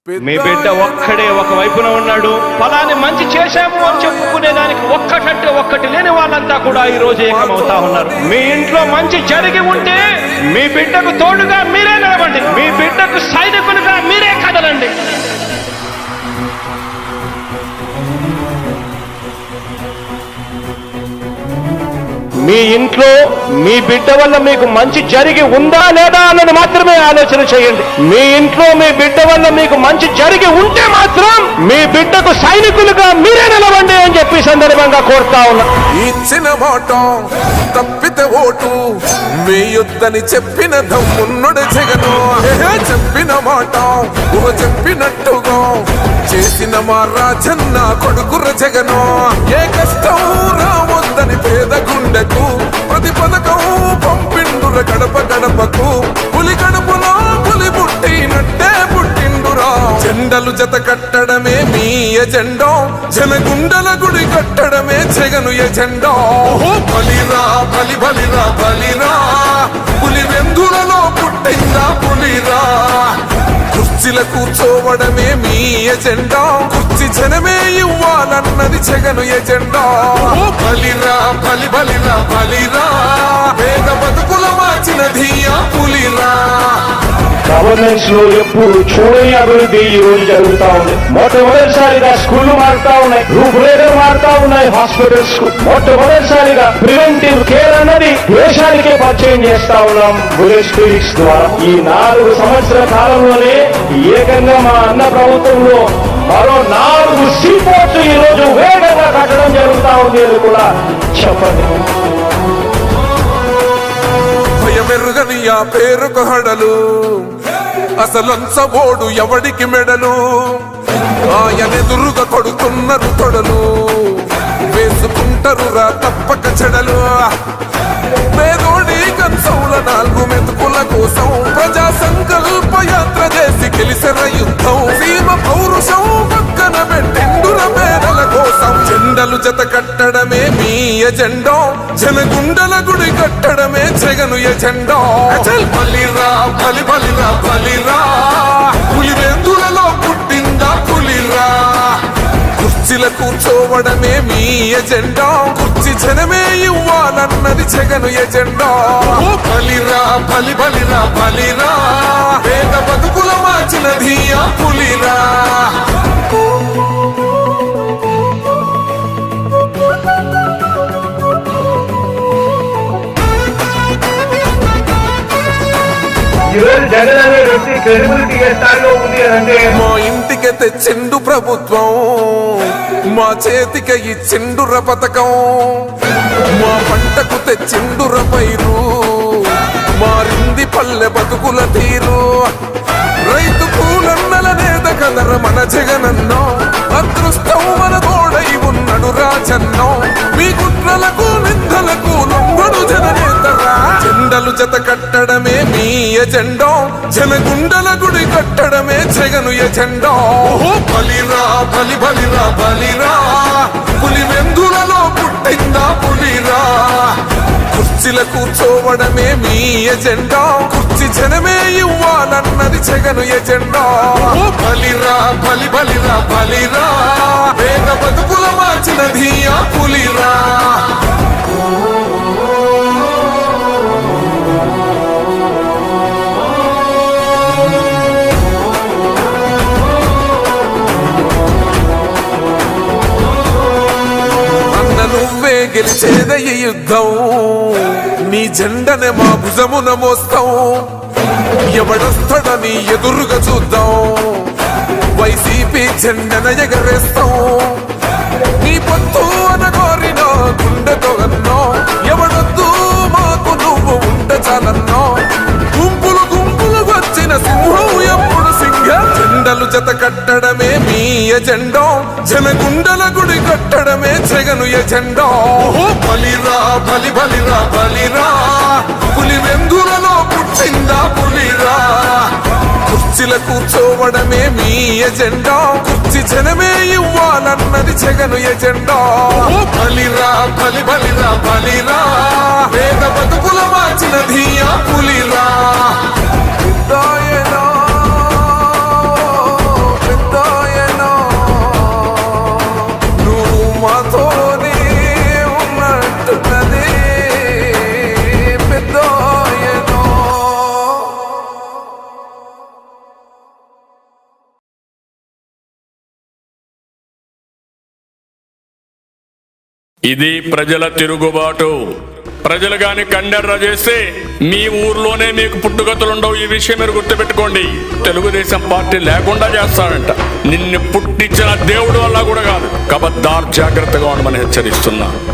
మీ బిడ్డ ఒక్కడే ఒక వైపున ఉన్నాడు. ఫలాన్ని మంచి చేశాము అని చెప్పుకునేదానికి ఒక్కటంటే ఒక్కటి లేని వాళ్ళంతా కూడా ఈ రోజు ఏకమవుతా ఉన్నారు. మీ ఇంట్లో మంచి జరిగి ఉంటే మీ బిడ్డకు తోడుగా మీరే నిలవండి. మీ బిడ్డకు సైనికులుగా మీరే కదలండి. మీ ఇంట్లో మీ బిడ్డ వల్ల మీకు మంచి జరిగి ఉందా లేదా అన్నది మాత్రమే ఆలోచన చేయండి. మీ ఇంట్లో మీ బిడ్డ వల్ల మీకు మంచి జరిగి ఉంటే మాత్రం మీ బిడ్డకు సైనికులుగా మీరే నిలవండి అని చెప్పి సందర్భంగా కోరుతా ఉన్నా. ఇచ్చిన మాట తప్పితే ఓటు వేయొద్దని చెప్పిన దమ్మున్నడు జగను. చెప్పిన మాట చెప్పినట్టుగా చేసిన మా రాజన్న కొడుకుర జగను. ఏ కష్టం రావద్దని పేద గుండెకు ప్రతి పథకం పంపిండుర గడప గడపకు. పులి గడపలో పులి పుట్టినట్టే పుట్టిండురా. జెండలు జత కట్టడమే మీ ఎజెండా, జనగుండల గుడి కట్టడమే జగను ఎజెండా. బలిరా బలి బలిరా బలిరా, పులి వెందులలో పుట్టిందా పులిరా. కుర్చీల కూర్చోవడమే మీ ఎజెండా, కుర్చీ జనమే ఇవ్వాలన్నది జగను ఎజెండా. బలిరా బలి బలిరా బలిరా, పేద బతుకుల మార్చినది ఆ పులిరా. గవర్నెన్స్ లో ఎప్పుడు చూడని అభివృద్ధి ఈ రోజు జరుగుతా ఉంది. మొట్టమొదటిసారిగా స్కూళ్లు మారుతా ఉన్నాయి, రూపురేఖలు మారుతా ఉన్నాయి. హాస్పిటల్స్ మొట్టమొదటిసారిగా ప్రివెంటివ్ కేర్ అన్నది దేశానికే పరిచయం చేస్తా ఉన్నాం బుల్లెట్ క్లినిక్స్ ద్వారా. ఈ 4 సంవత్సరాల కాలంలోనే ఏకంగా మా అన్న ప్రభుత్వంలో మరో 4 సీపోర్ట్స్ ఈ రోజు వేగంగా కట్టడం జరుగుతా ఉంది అని కూడా చెప్పండి. భయమెరుగని ఆ పేరుకు హడలు, అసలంచబోడు ఎవడికి మెడలు. ఆయనెదురుగా కొడుతున్నారు తొడలు, వేసుకుంటారు రా తప్పక చెడలు. పేదోడి కంచంల 4 మెతుకుల కోసం ప్రజా సంకల్ప యాత్ర చేసి గెలిసిన యుద్ధం. సీమ పౌరుషం పక్కన పెట్టిండుర పేదల కోసం. జెండలు జత కట్టడమే మీ ఎజెండా, జనగుండల గుడి కట్టడమే జగను ఎజెండా. బలిరా బలి బలిరా బలిరా, పులి వెందులలో పుట్టిందా పులిరా. కుర్చీల కూర్చోవడమే మీ ఎజెండా, కుర్చీ జనమే ఇవ్వాలన్నది జగను ఎజెండా. బలిరా బలి బలిరా బలిరా, పేద బతుకుల మార్చినది ఆ పులిరా. జగన్ అనే వ్యక్తి క్రెడిబిలిటీ ఏ స్థాయిలో ఉంది అంటే మా ఇంటికి తెచ్చిండు ప్రభుత్వం, మా చేతికి ఇచ్చిండుర పథకం. మా పంటకు తెచ్చిండుర పైరు, మారింది పల్లె బతుకుల తీరు. రైతు కూలన్నల నేత కదర మన జగనన్నో, అదృష్టం మన తోడై ఉన్నడు రాజన్నో. మీ కుట్రలకు నిందలకు లొంగడు జననేతరా. జెండలు జత కట్టడమే మీ ఎజెండా, జనగుండల గుడి కట్టడమే జగను ఎజెండా. బలిరా బలి బలిరా బలిరా, పులి వెందులలో పుట్టిందా పులిరా. కుర్చీల కూర్చోవడమే మీ ఎజెండా, కుర్చీ జనమే ఇవ్వాలన్నది జగను ఎజెండా. బలిరా బలి బలిరా బలిరా, పేద బతుకుల మార్చినది ఆ పులిరా. నువ్వే గెలిచేద ఈ యుద్ధం, నీ జెండనే మా భుజమున మోస్తాం. ఎవడొస్తాడని ఎదురుగా చూద్దాం, వైసీపీ జెండన ఎగరేస్తాం. నీ పొత్తు అనగోరిన గుండెతో అన్నో, ఎవడొద్దు మాకు నువ్వు ఉంటే చాలన్నో. గుంపులు గుంపులు వచ్చిన సింహం ఎప్పుడు సింహ. జెండలు జత కట్టడమే మీ ఎజెండా, జనగుండల గుడి కట్టడమే జగను ఎజెండా. బలిరా బలి బలిరా బలిరా, పులి వెందులలో పుట్టిందా పులిరా. కుర్చీల కూర్చోవడమే మీ ఎజెండా, కుర్చీ జనమే ఇవ్వాలన్నది జగను ఎజెండా. బలిరా బలి బలిరా బలిరా, పేద బతుకుల మార్చినది ఆ పులిరా. ఇది ప్రజల తిరుగుబాటు. ప్రజలు గాని కండెర్ర చేస్తే మీ ఊర్లోనే మీకు పుట్టుగతులుండవు. ఈ విషయం మీరు గుర్తుపెట్టుకోండి. తెలుగుదేశం పార్టీ లేకుండా చేస్తాడంట. నిన్ను పుట్టించిన దేవుడు వల్ల కూడా కాదు. కబద్దార్, జాగ్రత్తగా ఉండమని హెచ్చరిస్తున్నా.